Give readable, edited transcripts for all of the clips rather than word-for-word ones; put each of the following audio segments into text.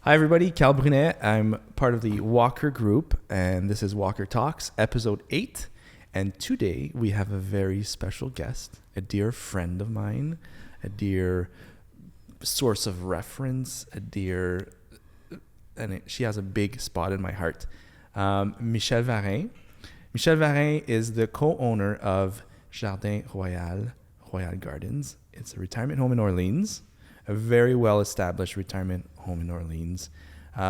Hi, everybody. Carl Brunet. I'm part of the Walker Group, and this is Walker Talks, episode 8. And today we have a very special guest, a dear friend of mine, a dear source of reference, she has a big spot in my heart. Michelle Varin. Michelle Varin is the co-owner of Jardin Royal Gardens. It's a retirement home in Orleans, a very well-established retirement home in Orleans.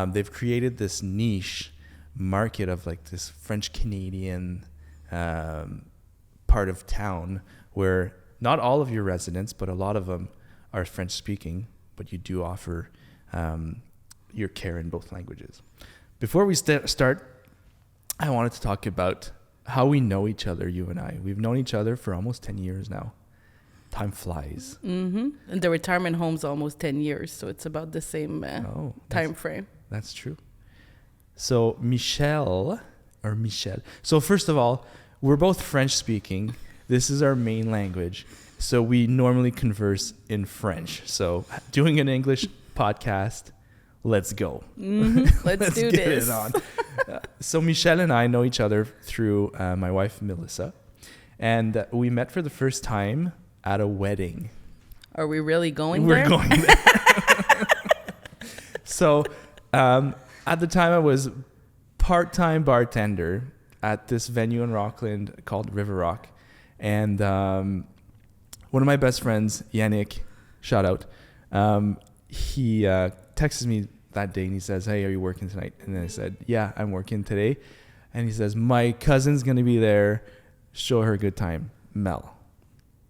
They've created this niche market of like this French-Canadian part of town where not all of your residents, but a lot of them are French-speaking, but you do offer your care in both languages. Before we start, I wanted to talk about how we know each other, you and I. We've known each other for almost 10 years now. Time flies. Mm-hmm. And the retirement home's almost 10 years, so it's about the same time frame. That's true. So Michelle. So first of all, we're both French speaking. This is our main language. So we normally converse in French. So doing an English podcast, let's go. Mm-hmm. Let's do get this. It on. So Michelle and I know each other through my wife, Melissa. And we met for the first time at a wedding. Are we really going there? We're going there. So at the time I was part-time bartender at this venue in Rockland called River Rock. And one of my best friends, Yannick, shout out, he texts me that day and he says, "Hey, are you working tonight?" And then I said, "Yeah, I'm working today." And he says, "My cousin's going to be there. Show her a good time, Mel."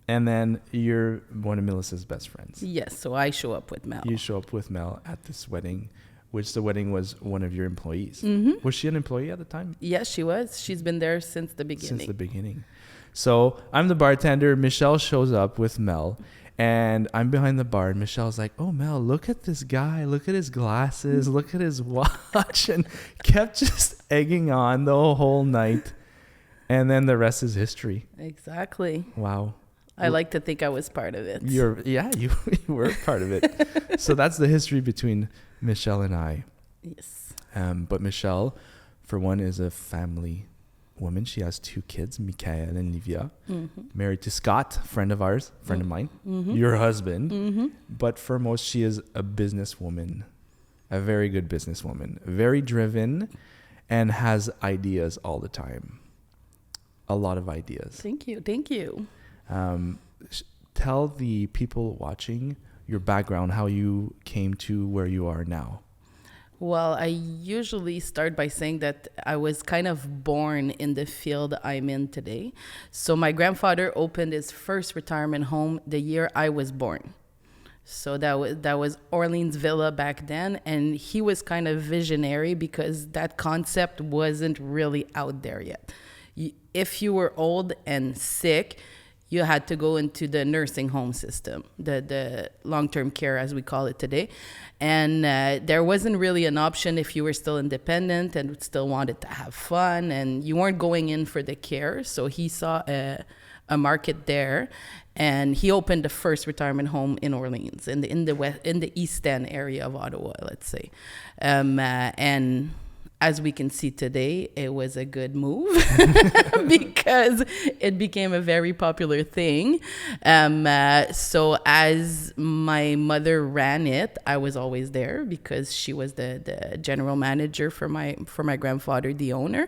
And then you're one of Melissa's best friends. Yes, so I show up with Mel. You show up with Mel at this wedding, which the wedding was one of your employees. Mm-hmm. Was she an employee at the time? Yes, she was. She's been there since the beginning. So I'm the bartender. Michelle shows up with Mel, and I'm behind the bar. And Michelle's like, "Oh, Mel, look at this guy. Look at his glasses. Look at his watch," and kept just egging on the whole night. And then the rest is history. Exactly. Wow. I like to think I was part of it. You were part of it. So that's the history between Michelle and I. Yes. But Michelle, for one, is a family woman. She has 2 kids, Michael and Livia. Mm-hmm. Married to Scott, friend of mine, mm-hmm. Your husband. Mm-hmm. But foremost, she is a businesswoman, a very good businesswoman, very driven, and has ideas all the time. A lot of ideas. Thank you. Tell the people watching your background, how you came to where you are now. Well, I usually start by saying that I was kind of born in the field I'm in today. So my grandfather opened his first retirement home the year I was born. So that was Orleans Villa back then, and he was kind of visionary because that concept wasn't really out there yet. If you were old and sick, you had to go into the nursing home system, the long-term care as we call it today. And there wasn't really an option if you were still independent and still wanted to have fun and you weren't going in for the care. So he saw a market there, and he opened the first retirement home in Orleans, in the East End area of Ottawa, let's say. And as we can see today, it was a good move because it became a very popular thing. So as my mother ran it, I was always there because she was the general manager for my grandfather, the owner.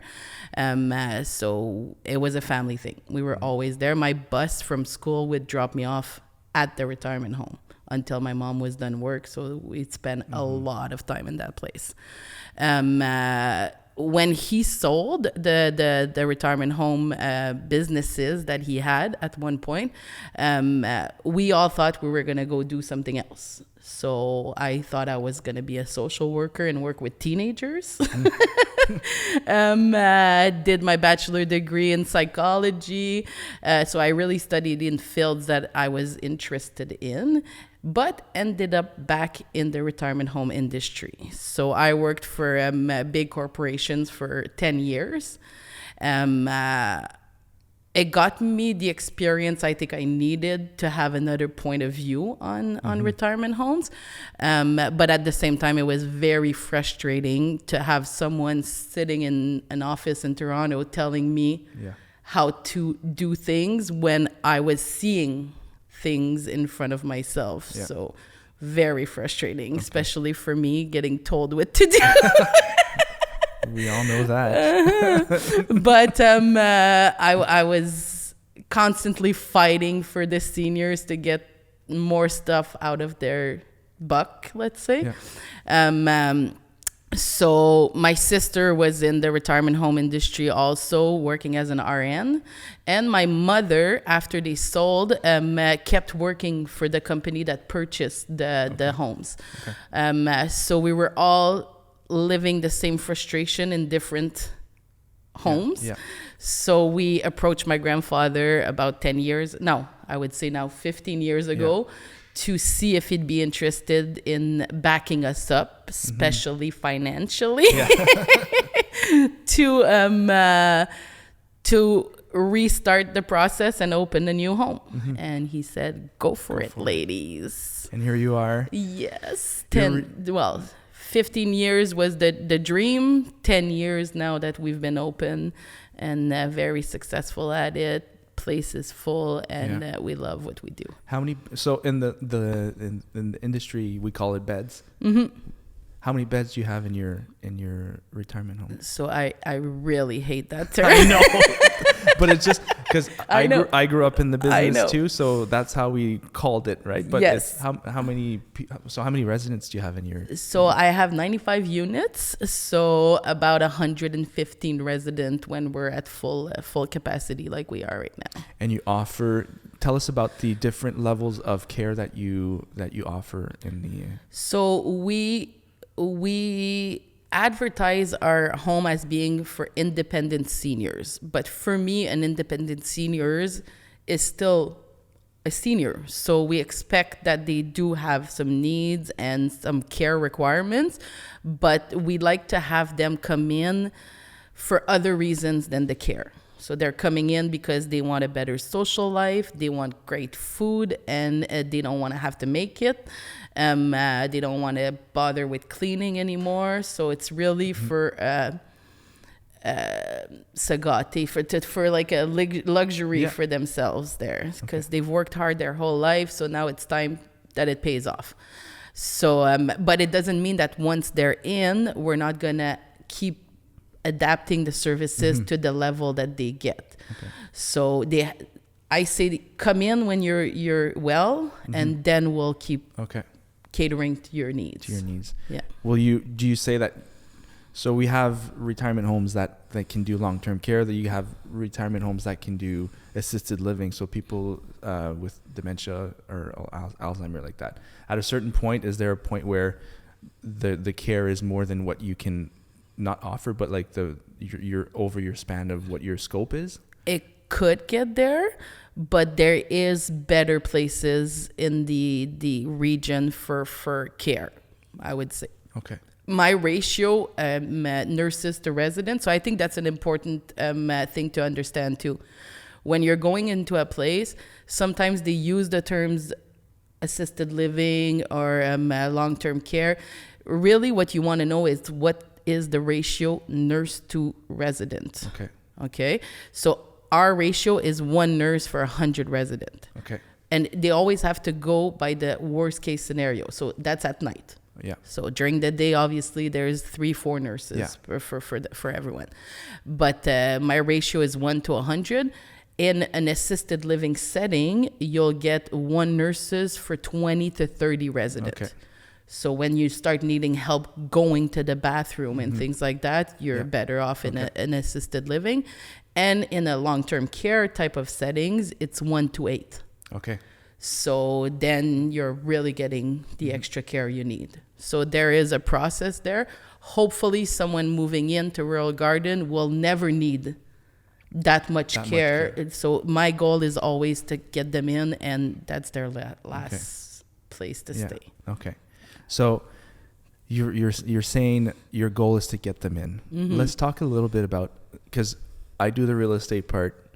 So it was a family thing. We were always there. My bus from school would drop me off at the retirement home until my mom was done work. So we'd spend a lot of time in that place. When he sold the retirement home businesses that he had at one point, we all thought we were going to go do something else. So I thought I was going to be a social worker and work with teenagers. Did my bachelor degree in psychology. So I really studied in fields that I was interested in, but ended up back in the retirement home industry. So I worked for big corporations for 10 years. it got me the experience I think I needed to have another point of view on retirement homes. But at the same time, it was very frustrating to have someone sitting in an office in Toronto telling me how to do things when I was seeing things in front of myself. Yeah. So very frustrating, especially for me getting told what to do. We all know that. But I was constantly fighting for the seniors to get more stuff out of their buck, let's say. Yeah. So my sister was in the retirement home industry also, working as an RN. And my mother, after they sold, kept working for the company that purchased the homes. Okay. So we were all living the same frustration in different homes. Yeah. So we approached my grandfather about 10 years, no, I would say now 15 years ago, to see if he'd be interested in backing us up, especially financially, to restart the process and open a new home. And he said, go for it, ladies. And here you are. Yes. 15 years was the dream. 10 years now that we've been open and very successful at it. Place is full, and we love what we do. How many? So in the industry, we call it beds. How many beds do you have in your retirement home? So I really hate that term. I know, but it's just because I grew up in the business too, so that's how we called it, right? But yes. How many residents do you have in your? So I have 95 units, so about 115 residents when we're at full capacity, like we are right now. And you tell us about the different levels of care that you offer in the. So we advertise our home as being for independent seniors. But for me, an independent seniors is still a senior. So we expect that they do have some needs and some care requirements, but we like to have them come in for other reasons than the care. So they're coming in because they want a better social life, they want great food, and they don't want to have to make it. They don't want to bother with cleaning anymore. So it's really for sagati, for like a luxury for themselves there, because they've worked hard their whole life. So now it's time that it pays off. So, but it doesn't mean that once they're in, we're not gonna keep adapting the services to the level that they get. Okay. So I say come in when you're well, and then we'll keep catering to your needs. Yeah. Do you say that? So we have retirement homes that can do long-term care. That you have retirement homes that can do assisted living. So people with dementia or Alzheimer, like that. At a certain point, is there a point where the care is more than what you can not offer, but like you're over your span of what your scope is? It could get there, but there is better places in the region for care, I would say. Okay. My ratio, nurses to residents, so I think that's an important thing to understand too. When you're going into a place, sometimes they use the terms assisted living or long-term care. Really what you want to know is what is the ratio nurse to resident. Okay. So our ratio is 1 nurse for 100 resident. Okay. And they always have to go by the worst case scenario. So that's at night. Yeah. So during the day, obviously, there's 3-4 nurses for everyone. But my ratio is 1 to 100. In an assisted living setting, you'll get 1 nurses for 20 to 30 residents. Okay. So when you start needing help going to the bathroom and things like that, you're better off in an assisted living. And in a long-term care type of settings, it's 1 to 8. Okay. So then you're really getting the extra care you need. So there is a process there. Hopefully someone moving into Rural Garden will never need that much care. So my goal is always to get them in, and that's their last place to stay. Okay. So you're saying your goal is to get them in. Let's talk a little bit about, because I do the real estate part,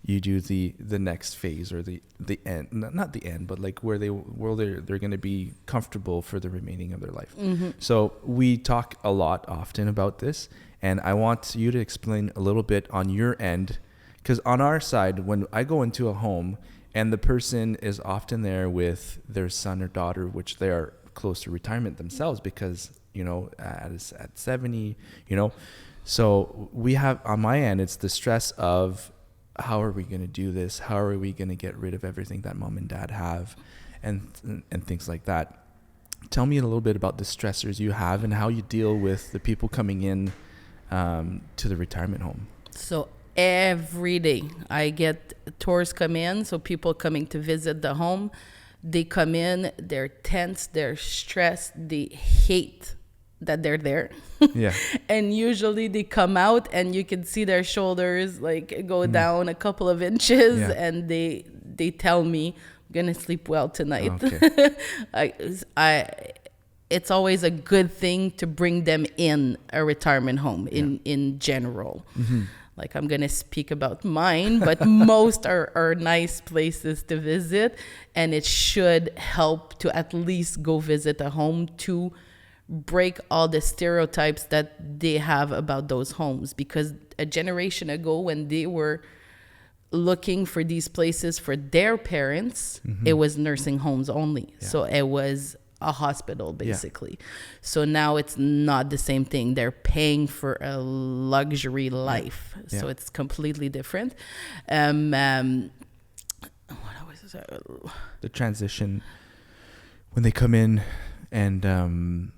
you do the next phase, or the end, not the end, but like where they're going to be comfortable for the remaining of their life. So we talk a lot often about this, and I want you to explain a little bit on your end, because on our side, when I go into a home and the person is often there with their son or daughter, which they are close to retirement themselves, because at 70, so we have, on my end, it's the stress of, how are we going to do this? How are we going to get rid of everything that mom and dad have, and things like that? Tell me a little bit about the stressors you have and how you deal with the people coming in to the retirement home. So every day I get tours come in, so people coming to visit the home, they come in, they're tense, they're stressed, they hate that they're there. Yeah. And usually they come out and you can see their shoulders like go down a couple of inches, and they tell me, I'm gonna sleep well tonight. Okay. It's always a good thing to bring them in a retirement home in general. Like, I'm gonna speak about mine, but most are nice places to visit, and it should help to at least go visit a home to break all the stereotypes that they have about those homes. Because a generation ago, when they were looking for these places for their parents, it was nursing homes only. So it was a hospital, basically. So now it's not the same thing. They're paying for a luxury life. So it's completely different. What was it? The transition when they come in, and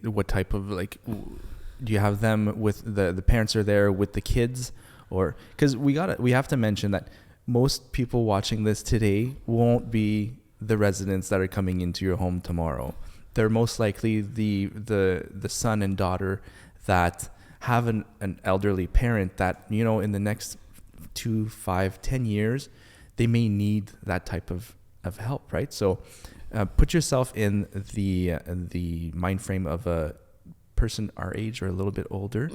what type of, like, do you have them with the parents are there with the kids, or, because we have to mention that most people watching this today won't be the residents that are coming into your home tomorrow. They're most likely the son and daughter that have an elderly parent that, in the next 2, 5, 10 years, they may need that type of help, right? So put yourself in the mind frame of a person our age or a little bit older,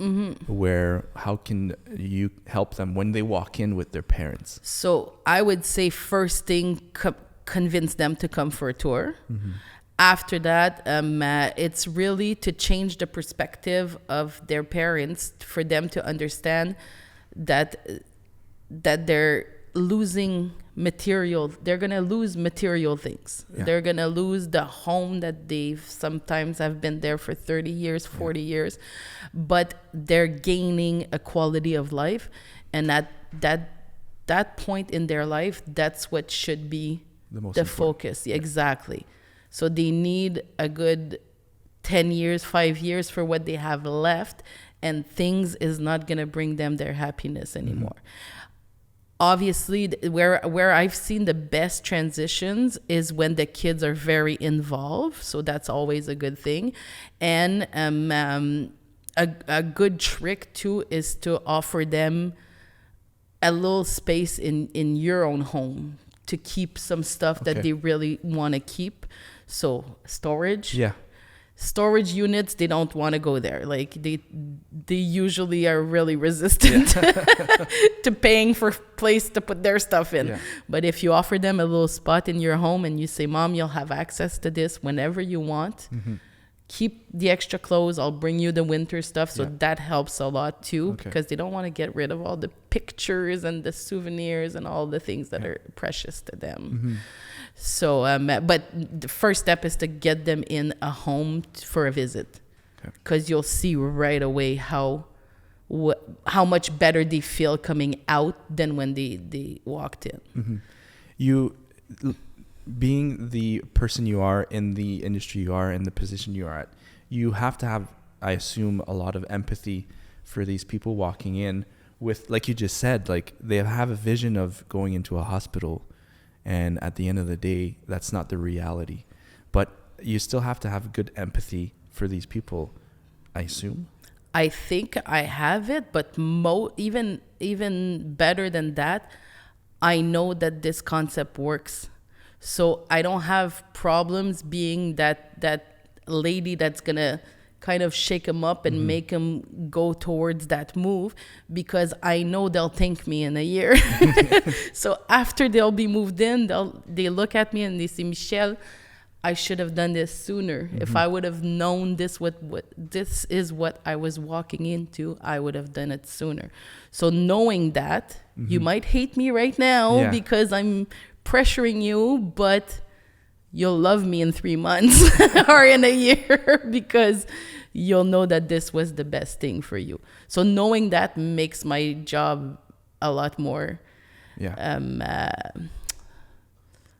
where how can you help them when they walk in with their parents? So I would say, first thing, convince them to come for a tour. After that, it's really to change the perspective of their parents, for them to understand that they're losing material. They're gonna lose material things. They're gonna lose the home that they've sometimes have been there for 30 years, 40 years, but they're gaining a quality of life. And at that point in their life, that's what should be the focus. Exactly. So they need a good 10 years, 5 years for what they have left, and things is not going to bring them their happiness anymore. Obviously, where I've seen the best transitions is when the kids are very involved. So that's always a good thing. And a good trick too is to offer them a little space in your own home to keep some stuff that they really want to keep. So storage. Storage units, they don't want to go there. Like, they usually are really resistant to paying for place to put their stuff in. But if you offer them a little spot in your home and you say, Mom, you'll have access to this whenever you want. Keep the extra clothes. I'll bring you the winter stuff. So that helps a lot too, because they don't want to get rid of all the pictures and the souvenirs and all the things that are precious to them. So, but the first step is to get them in a home for a visit, because you'll see right away how much better they feel coming out than when they walked in. You, being the person you are, in the industry you are, in the position you are at, you have to have, I assume, a lot of empathy for these people walking in with, like you just said, like, they have a vision of going into a hospital, and at the end of the day, that's not the reality. But you still have to have good empathy for these people, I assume. I think I have it, but even better than that, I know that this concept works. So I don't have problems being that lady that's gonna kind of shake them up and make them go towards that move, because I know they'll thank me in a year. So after they'll be moved in, they look at me and they say, Michelle, I should have done this sooner. If I would have known this this is what I was walking into, I would have done it sooner. So knowing that, you might hate me right now because I'm pressuring you, but you'll love me in 3 months or in a year because you'll know that this was the best thing for you. So knowing that makes my job a lot more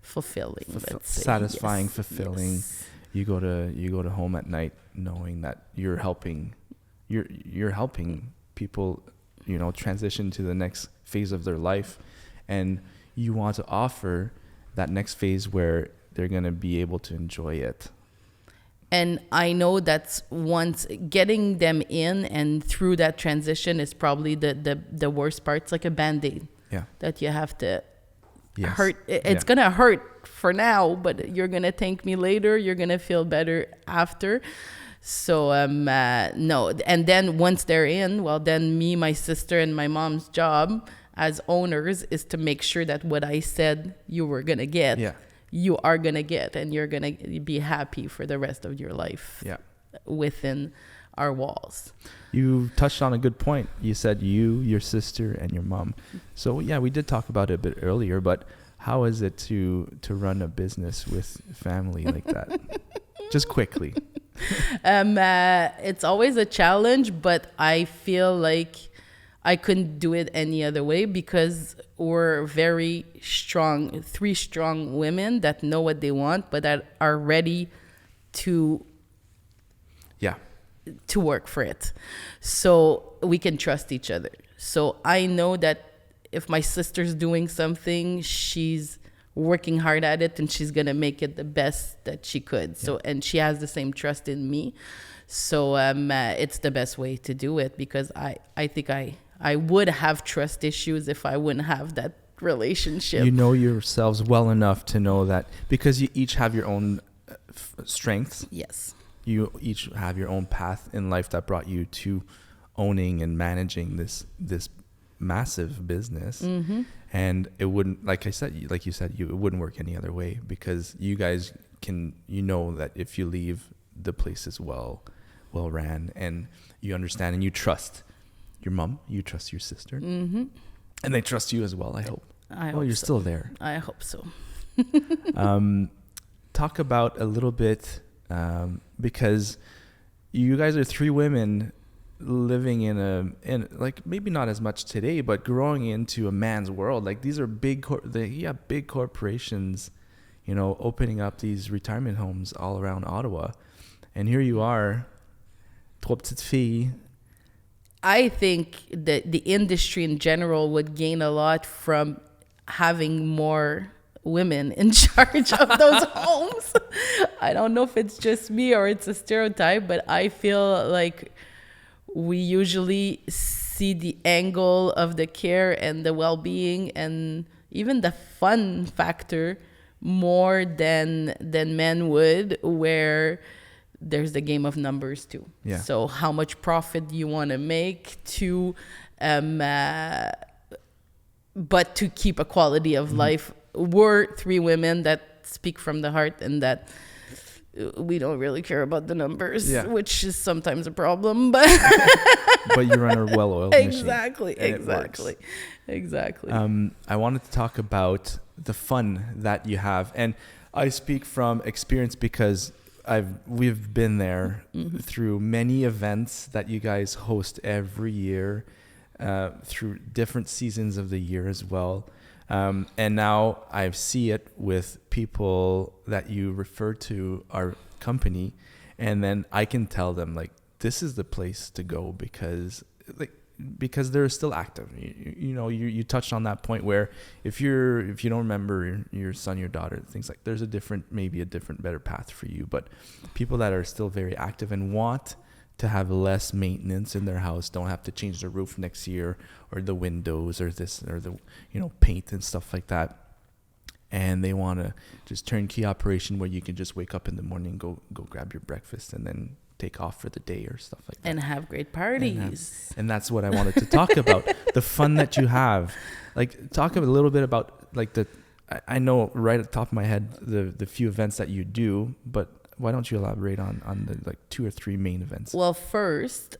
fulfilling, let's say. Satisfying, fulfilling. Yes. You go to home at night knowing that you're helping people, transition to the next phase of their life, and you want to offer that next phase where they're going to be able to enjoy it. And I know that once getting them in and through that transition is probably the worst part. It's like a Band-Aid that you have to hurt. It's going to hurt for now, but you're going to thank me later. You're going to feel better after. So, no. And then once they're in, well, then me, my sister, and my mom's job as owners is to make sure that what I said you were going to get, you are going to get, and you're going to be happy for the rest of your life within our walls. You touched on a good point. You said you, your sister, and your mom. So, we did talk about it a bit earlier, but how is it to run a business with family like that? Just quickly. It's always a challenge, but I feel like I couldn't do it any other way because we're very strong, 3 strong women that know what they want, but that are ready to work for it. So we can trust each other. So I know that if my sister's doing something, she's working hard at it and she's going to make it the best that she could. So, and she has the same trust in me. So it's the best way to do it, because I think I would have trust issues if I wouldn't have that relationship. You know yourselves well enough to know that, because you each have your own strengths. Yes. You each have your own path in life that brought you to owning and managing this massive business. And it wouldn't, like you said, it wouldn't work any other way, because you guys that if you leave, the place is well ran, and you understand and you trust your mom, you trust your sister, and they trust you as well. I hope. You're still there. I hope so. Talk about a little bit, because you guys are 3 women living in like, maybe not as much today, but growing into a man's world. Like, these are big corporations, opening up these retirement homes all around Ottawa, and here you are, 3 petites filles. I think that the industry in general would gain a lot from having more women in charge of those homes. I don't know if it's just me or it's a stereotype, but I feel like we usually see the angle of the care and the well-being and even the fun factor more than men would, where there's the game of numbers too. Yeah. So how much profit you want to make but to keep a quality of life. We're 3 women that speak from the heart, and that we don't really care about the numbers, which is sometimes a problem, but but you run a well-oiled machine. Exactly. I wanted to talk about the fun that you have, and I speak from experience because we've been there through many events that you guys host every year, through different seasons of the year as well. And now I see it with people that you refer to our company, and then I can tell them, like, this is the place to go, because they're still active. You touched on that point where if you don't remember your son, your daughter, things like, there's a different better path for you. But people that are still very active and want to have less maintenance in their house, don't have to change the roof next year, or the windows, or this, or the paint and stuff like that, and they want to just turnkey operation where you can just wake up in the morning, go grab your breakfast, and then take off for the day or stuff like that. And have great parties. And that's what I wanted to talk about. The fun that you have. Like, talk a little bit about, like, I know right at the top of my head the few events that you do, but why don't you elaborate on the, like, 2 or 3 main events? Well, first,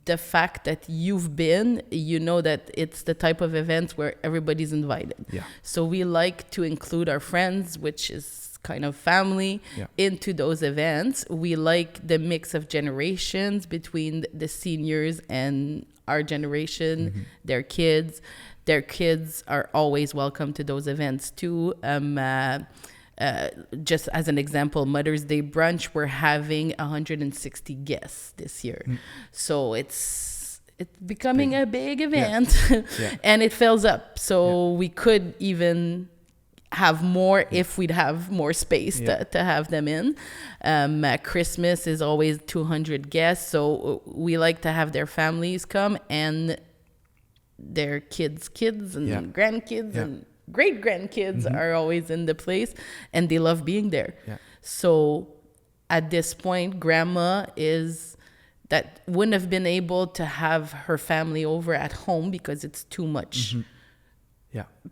the fact that you've been, you know that it's the type of event where everybody's invited. Yeah. So we like to include our friends, which is kind of family, into those events. We like the mix of generations between the seniors and our generation, their kids. Their kids are always welcome to those events too. Just as an example, Mother's Day brunch, we're having 160 guests this year. So it's becoming a big event. And it fills up. So we could even have more if we'd have more space to have them in. Christmas is always 200 guests. So we like to have their families come and their kids and grandkids and great grandkids are always in the place, and they love being there. So at this point, grandma that wouldn't have been able to have her family over at home because it's too much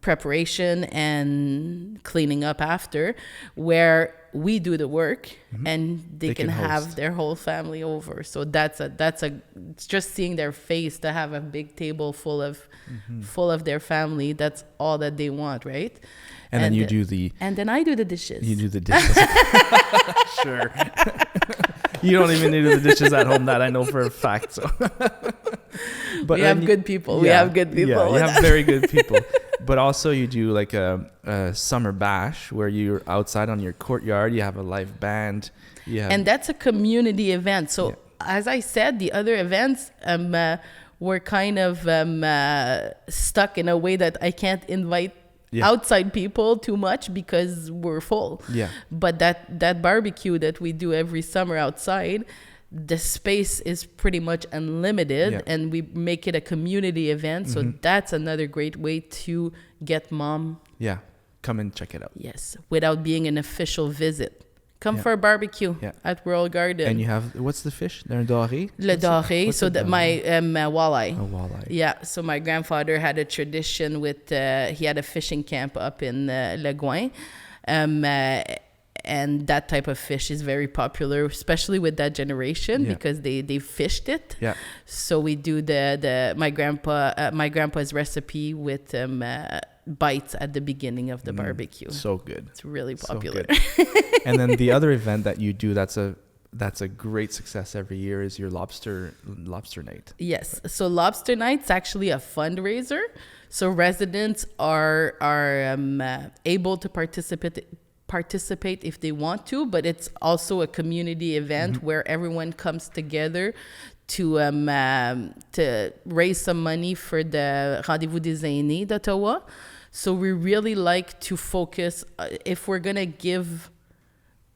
preparation and cleaning up after, where we do the work and they can have their whole family over. So it's just seeing their face to have a big table full of their family. That's all that they want, right? And then you do and then I do the dishes. You do the dishes. Sure. You don't even do the dishes at home. That I know for a fact. So, but we have good people. We have good people. Yeah, you have very good people. But also you do like a summer bash where you're outside on your courtyard. You have a live band. And that's a community event. So as I said, the other events were kind of stuck in a way that I can't invite outside people too much because we're full. But that barbecue that we do every summer outside, the space is pretty much unlimited and we make it a community event. So that's another great way to get mom. Come and check it out. Yes. Without being an official visit. Come for a barbecue at World Garden. And you have, what's the fish? Le doré? Le doré. So my walleye. A walleye. Yeah. So my grandfather had a tradition with, he had a fishing camp up in Le Gouin. And that type of fish is very popular, especially with that generation because they fished it. So we do my grandpa's recipe with bites at the beginning of the barbecue. So good. It's really popular. So and then the other event that you do that's a great success every year is your lobster night. Yes. So lobster night's actually a fundraiser. So residents are able to participate if they want to, but it's also a community event where everyone comes together to raise some money for the Rendez-vous des Aînés d'Ottawa. So we really like to focus, if we're gonna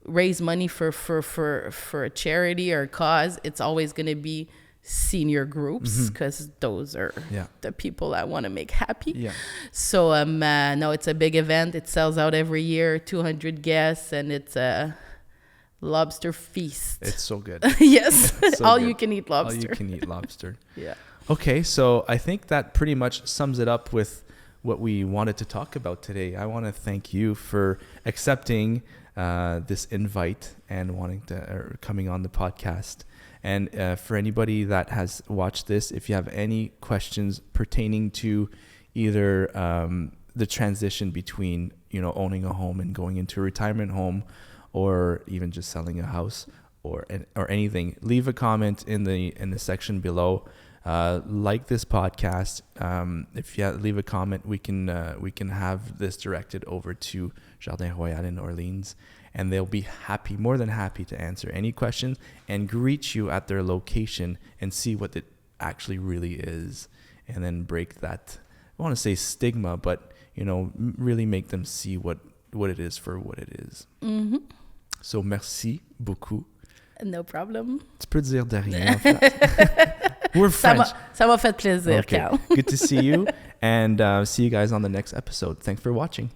raise money for a charity or a cause, it's always gonna be senior groups because those are the people I want to make happy. So no, it's a big event. It sells out every year, 200 guests, and it's a lobster feast. It's so good. Yes. So All good. you can eat lobster. All you can eat lobster. Okay, so I think that pretty much sums it up with what we wanted to talk about today. I want to thank you for accepting this invite and coming on the podcast. And for anybody that has watched this, if you have any questions pertaining to either the transition between, owning a home and going into a retirement home, or even just selling a house or anything, leave a comment in the section below. Like this podcast. If you leave a comment, we can have this directed over to Jardin Royal in Orleans. And they'll be more than happy to answer any questions and greet you at their location and see what it actually really is. And then break that, I want to say stigma, but, really make them see what it is for what it is. So, merci beaucoup. No problem. Tu peux dire de rien, en fait. We're French. Ça m'a fait plaisir, Okay. Carl. Good to see you. And see you guys on the next episode. Thanks for watching.